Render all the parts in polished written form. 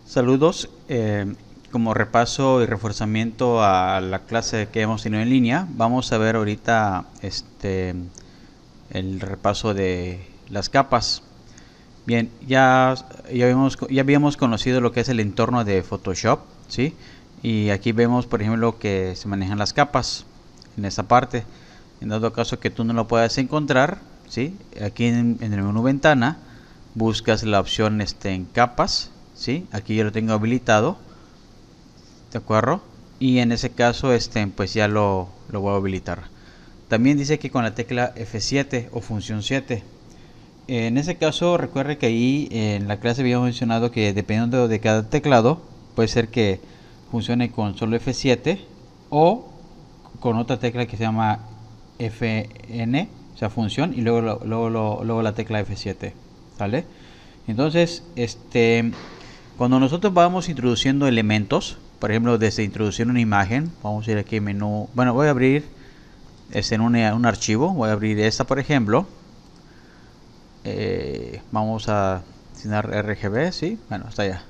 Saludos. Como repaso y reforzamiento a la clase que hemos tenido en línea, vamos a ver ahorita el repaso de las capas. Bien, ya habíamos conocido lo que es el entorno de Photoshop, ¿sí? Y aquí vemos, por ejemplo, que se manejan las capas en esta parte. En dado caso que tú no lo puedas encontrar, ¿sí? Aquí en el menú ventana buscas la opción en capas, ¿sí? Aquí yo lo tengo habilitado, ¿de acuerdo? Y en ese caso pues ya lo voy a habilitar. También dice que con la tecla F7 o función 7. En ese caso recuerde que ahí en la clase habíamos mencionado que dependiendo de cada teclado puede ser que funcione con solo F7 o con otra tecla que se llama Fn, o sea función, y luego la tecla F7, ¿vale? Entonces cuando nosotros vamos introduciendo elementos, por ejemplo desde introducir una imagen, vamos a ir aquí en menú, bueno, voy a abrir en un archivo, voy a abrir esta por ejemplo. Vamos a asignar RGB, ¿sí? Bueno, está allá.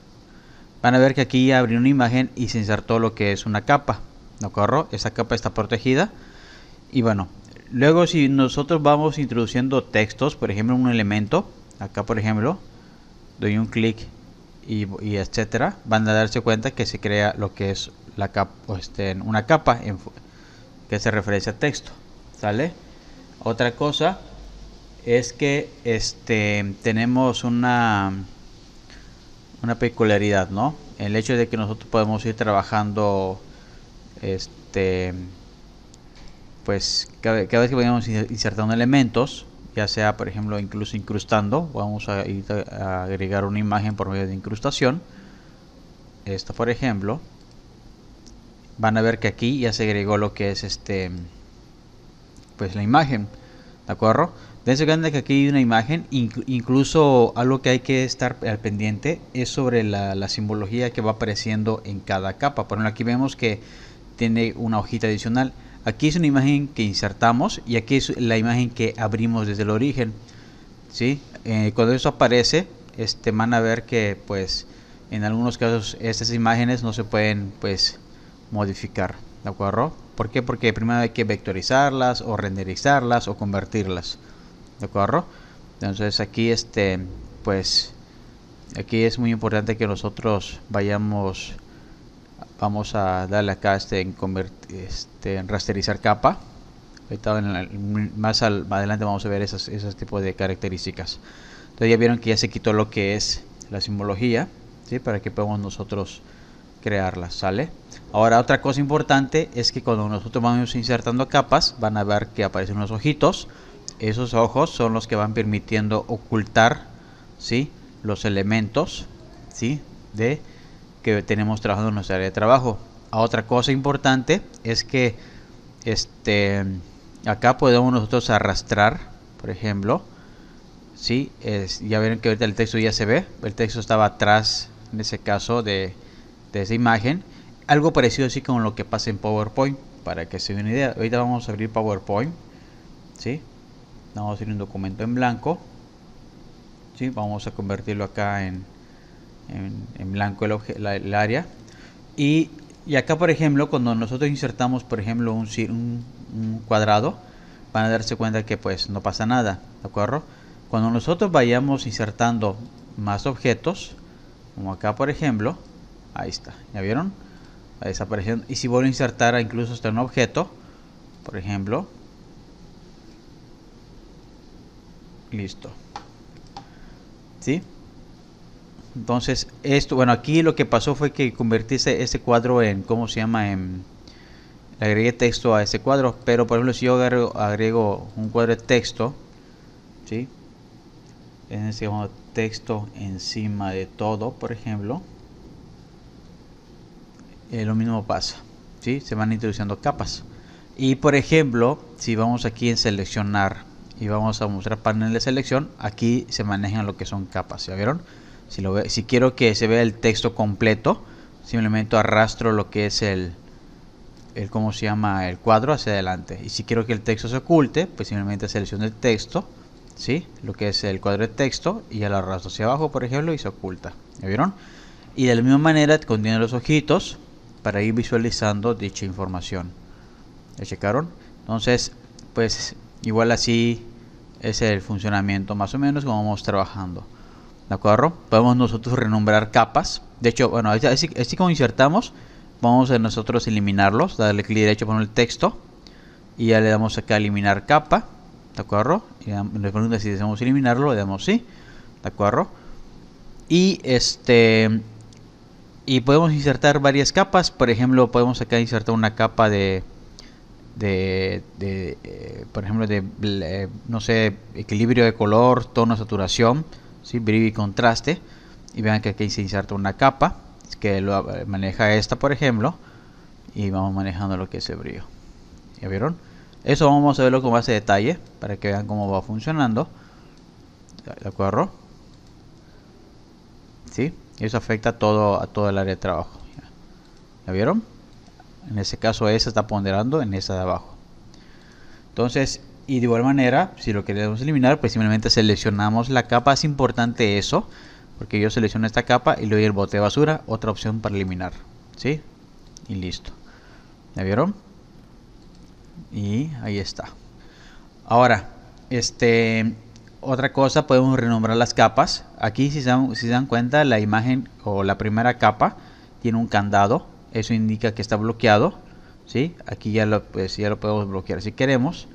Van a ver que aquí ya abrí una imagen y se insertó lo que es una capa, ¿de acuerdo? Esa capa está protegida. Y bueno, luego si nosotros vamos introduciendo textos, por ejemplo un elemento, acá por ejemplo, doy un clic y etcétera, van a darse cuenta que se crea lo que es la capa, una capa que hace referencia a texto, ¿sale? Otra cosa es que tenemos una peculiaridad, ¿no? El hecho de que nosotros podemos ir trabajando pues cada vez que vayamos insertando elementos, ya sea por ejemplo incluso incrustando, vamos a ir a agregar una imagen por medio de incrustación. Esta por ejemplo, van a ver que aquí ya se agregó lo que es pues la imagen, ¿de acuerdo? Dense cuenta que aquí hay una imagen, incluso algo que hay que estar al pendiente es sobre la simbología que va apareciendo en cada capa. Por ejemplo, aquí vemos que tiene una hojita adicional. Aquí es una imagen que insertamos y aquí es la imagen que abrimos desde el origen, ¿sí? Cuando eso aparece, van a ver que pues en algunos casos estas imágenes no se pueden pues modificar, ¿de acuerdo? ¿Por qué? Porque primero hay que vectorizarlas o renderizarlas o convertirlas, ¿de acuerdo? Entonces aquí pues aquí es muy importante que nosotros vamos a darle acá en rasterizar capa. Ahorita más adelante vamos a ver esos tipos de características. Entonces ya vieron que ya se quitó lo que es la simbología, ¿sí? Para que podamos nosotros crearlas, ¿sale? Ahora otra cosa importante es que cuando nosotros vamos insertando capas, van a ver que aparecen unos ojitos. Esos ojos son los que van permitiendo ocultar, ¿sí?, los elementos, ¿sí?, que tenemos trabajando en nuestra área de trabajo. Otra cosa importante es que acá podemos nosotros arrastrar, por ejemplo, ¿sí? Ya ven que ahorita el texto ya se ve, el texto estaba atrás en ese caso de esa imagen. Algo parecido así con lo que pasa en PowerPoint, para que se den una idea. Ahorita vamos a abrir PowerPoint, ¿sí? Vamos a hacer un documento en blanco, ¿sí? Vamos a convertirlo acá en blanco el área. Y acá por ejemplo cuando nosotros insertamos por ejemplo un cuadrado, van a darse cuenta que pues no pasa nada, ¿de acuerdo? Cuando nosotros vayamos insertando más objetos, como acá por ejemplo, ahí está, ¿ya vieron? Va desapareciendo. Y si vuelvo a insertar incluso hasta un objeto, por ejemplo, listo, ¿sí? Entonces esto, bueno, aquí lo que pasó fue que convertí ese cuadro en, ¿cómo se llama? Le agregué texto a ese cuadro, pero por ejemplo si yo agrego un cuadro de texto, ¿sí? En este texto encima de todo, por ejemplo, lo mismo pasa, ¿sí? Se van introduciendo capas. Y por ejemplo, si vamos aquí en seleccionar y vamos a mostrar panel de selección, aquí se manejan lo que son capas, ¿ya vieron? Si quiero que se vea el texto completo, simplemente arrastro lo que es ¿cómo se llama? El cuadro hacia adelante. Y si quiero que el texto se oculte, pues simplemente selecciono el texto, ¿sí? Lo que es el cuadro de texto, y ya lo arrastro hacia abajo, por ejemplo, y se oculta. ¿Ya vieron? y de la misma manera contiene los ojitos para ir visualizando dicha información. ¿Ya checaron? Entonces, pues igual así es el funcionamiento más o menos como vamos trabajando. ¿De acuerdo? Podemos nosotros renombrar capas. De hecho, bueno, así como insertamos, vamos a nosotros eliminarlos. Darle clic derecho, poner el texto y ya le damos acá a eliminar capa. ¿De acuerdo? Y nos pregunta si deseamos eliminarlo, le damos sí. ¿De acuerdo? Y y podemos insertar varias capas. Por ejemplo, podemos acá insertar una capa por ejemplo, no sé, equilibrio de color, tono, saturación, ¿sí? Brillo y contraste. Y vean que aquí se inserta una capa que lo maneja esta, por ejemplo, y vamos manejando lo que es el brillo. ¿Ya vieron? Eso vamos a verlo con más detalle para que vean cómo va funcionando. ¿De acuerdo? ¿Sí? Eso afecta a todo el área de trabajo. ¿Ya vieron? En este caso esa está ponderando en esa de abajo. Entonces, y de igual manera, si lo queremos eliminar, pues simplemente seleccionamos la capa. Es importante eso, porque yo selecciono esta capa y le doy el bote de basura, otra opción para eliminar. ¿Sí? Y listo. ¿Ya vieron? Y ahí está. Ahora, otra cosa, podemos renombrar las capas. Aquí si se dan cuenta, la imagen o la primera capa tiene un candado. Eso indica que está bloqueado, ¿sí? Aquí ya lo podemos bloquear si queremos,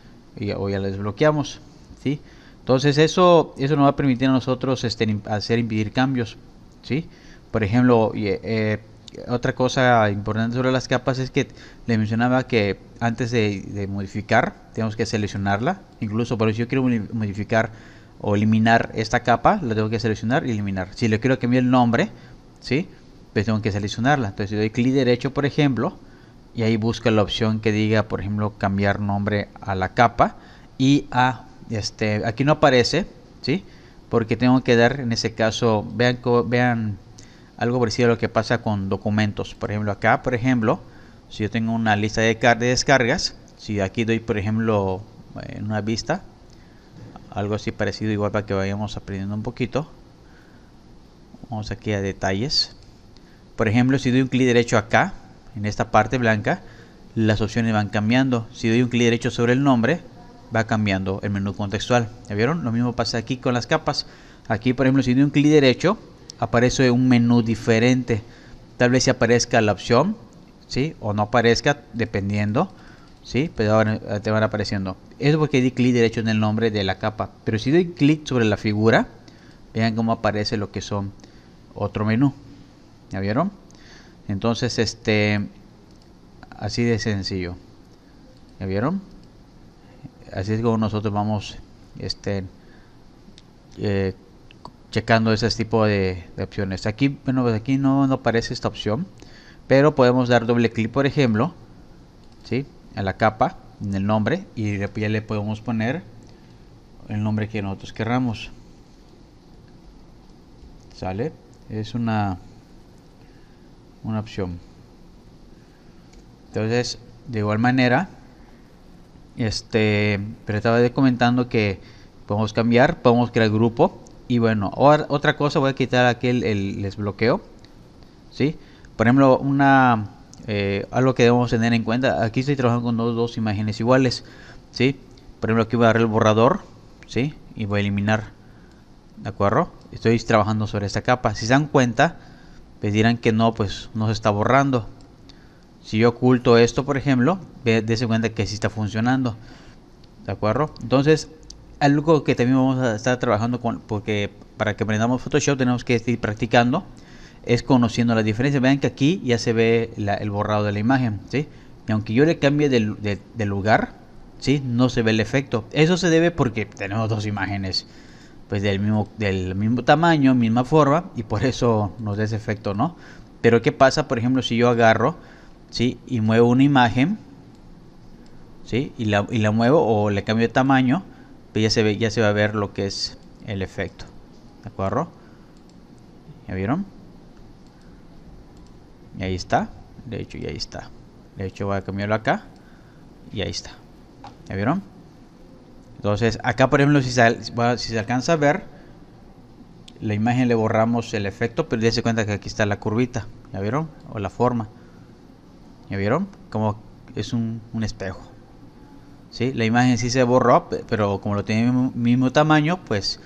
o ya lo desbloqueamos, ¿sí? Entonces eso nos va a permitir a nosotros impedir cambios, ¿sí? Por ejemplo, otra cosa importante sobre las capas es que le mencionaba que antes de modificar tenemos que seleccionarla. Incluso por eso yo quiero modificar o eliminar esta capa, la tengo que seleccionar y eliminar. Si le quiero cambiar el nombre, ¿sí? Pues tengo que seleccionarla. Entonces si doy clic derecho, por ejemplo, y ahí busco la opción que diga, por ejemplo, cambiar nombre a la capa, y aquí no aparece, ¿sí? Porque tengo que dar, en ese caso, vean algo parecido a lo que pasa con documentos. Por ejemplo, acá, por ejemplo, si yo tengo una lista de descargas, si aquí doy, por ejemplo, en una vista, algo así parecido, igual para que vayamos aprendiendo un poquito. Vamos aquí a detalles. Por ejemplo, si doy un clic derecho acá, en esta parte blanca, las opciones van cambiando. Si doy un clic derecho sobre el nombre, va cambiando el menú contextual. ¿Ya vieron? Lo mismo pasa aquí con las capas. Aquí, por ejemplo, si doy un clic derecho, aparece un menú diferente. Tal vez si aparezca la opción, ¿sí? O no aparezca, dependiendo, ¿sí? Pero ahora te van apareciendo. Eso porque di clic derecho en el nombre de la capa. Pero si doy clic sobre la figura, vean cómo aparece lo que son otro menú. ¿Ya vieron? Entonces, así de sencillo. ¿Ya vieron? Así es como nosotros vamos checando ese tipo de opciones. Aquí, bueno, pues aquí no aparece esta opción, pero podemos dar doble clic, por ejemplo, ¿sí? A la capa, en el nombre, y ya le podemos poner el nombre que nosotros querramos. ¿Sale? Es una opción. Entonces, de igual manera, pero estaba comentando que podemos cambiar, podemos crear grupo. Y bueno, otra cosa, voy a quitar aquí el desbloqueo, ¿sí? Por ejemplo, algo que debemos tener en cuenta, aquí estoy trabajando con dos imágenes iguales, ¿sí? Por ejemplo, aquí voy a dar el borrador, ¿sí? Y voy a eliminar, ¿de acuerdo? Estoy trabajando sobre esta capa. Si se dan cuenta, pues dirán que no, pues no se está borrando. Si yo oculto esto, por ejemplo, dése cuenta que sí está funcionando, ¿de acuerdo? Entonces, algo que también vamos a estar trabajando porque para que aprendamos Photoshop tenemos que ir practicando, es conociendo la diferencia. Vean que aquí ya se ve el borrado de la imagen, ¿sí? Y aunque yo le cambie de lugar, ¿sí? No se ve el efecto. Eso se debe porque tenemos dos imágenes, pues del mismo tamaño, misma forma, y por eso nos da ese efecto, ¿no? Pero ¿qué pasa, por ejemplo, si yo agarro, ¿sí? Y muevo una imagen, ¿sí? Y la muevo o le cambio de tamaño, pues ya se va a ver lo que es el efecto, ¿de acuerdo? ¿Ya vieron? Y ahí está. De hecho, y ahí está. De hecho, voy a cambiarlo acá. Y ahí está. ¿Ya vieron? Entonces, acá, por ejemplo, si se alcanza a ver, la imagen le borramos el efecto, pero dése cuenta que aquí está la curvita, ¿ya vieron? O la forma, ¿ya vieron? Como es un espejo, ¿sí? La imagen sí se borró, pero como lo tiene el mismo tamaño, pues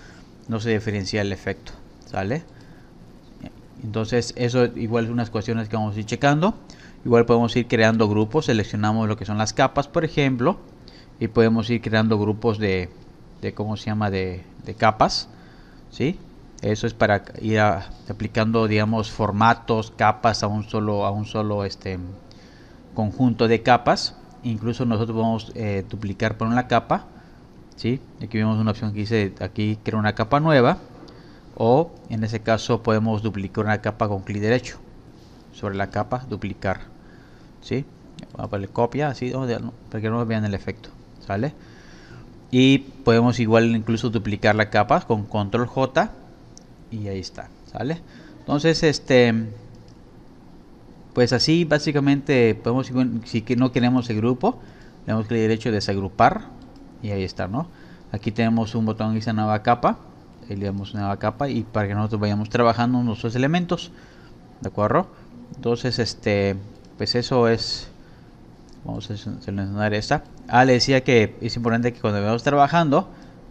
no se diferencia el efecto, ¿sale? Entonces eso igual es unas cuestiones que vamos a ir checando. Igual podemos ir creando grupos, seleccionamos lo que son las capas, por ejemplo, y podemos ir creando grupos de ¿cómo se llama? De capas, ¿sí? Eso es para ir aplicando, digamos, formatos, capas a un solo conjunto de capas. Incluso nosotros podemos duplicar por una capa, ¿sí? Aquí vemos una opción que dice aquí crear una capa nueva, o en ese caso podemos duplicar una capa con clic derecho sobre la capa, duplicar, ¿sí? Vamos a ponerle copia así para que no vean el efecto, ¿sale? Y podemos igual incluso duplicar la capa con control J y ahí está, ¿sale? Entonces pues así básicamente podemos, si no queremos el grupo, le damos clic derecho, desagrupar y ahí está, ¿no? Aquí tenemos un botón que dice nueva capa, y le damos nueva capa y para que nosotros vayamos trabajando nuestros elementos, ¿de acuerdo? Entonces pues eso es. Vamos a seleccionar esta. Le decía que es importante que cuando vayamos trabajando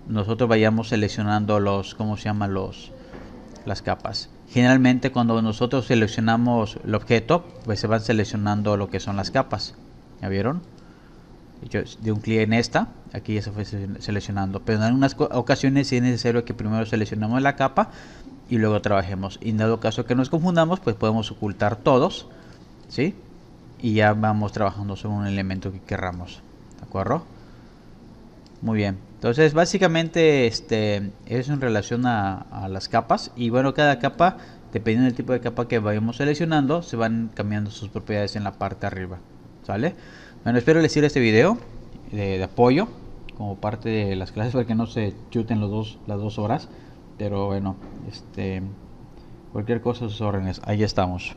nosotros vayamos seleccionando ¿cómo se llaman? Las capas. Generalmente cuando nosotros seleccionamos el objeto, pues se van seleccionando lo que son las capas, ¿ya vieron? Yo de un clic en esta, aquí ya se fue seleccionando, pero en algunas ocasiones sí es necesario que primero seleccionemos la capa y luego trabajemos. Y en dado caso que nos confundamos, pues podemos ocultar todos, ¿sí? Y ya vamos trabajando sobre un elemento que querramos, ¿de acuerdo? Muy bien, entonces básicamente es en relación a las capas. Y bueno, cada capa, dependiendo del tipo de capa que vayamos seleccionando, se van cambiando sus propiedades en la parte de arriba, ¿sale? Bueno, espero les sirva este video de apoyo como parte de las clases para que no se chuten las 2 horas. Pero bueno, cualquier cosa a sus órdenes, ahí estamos.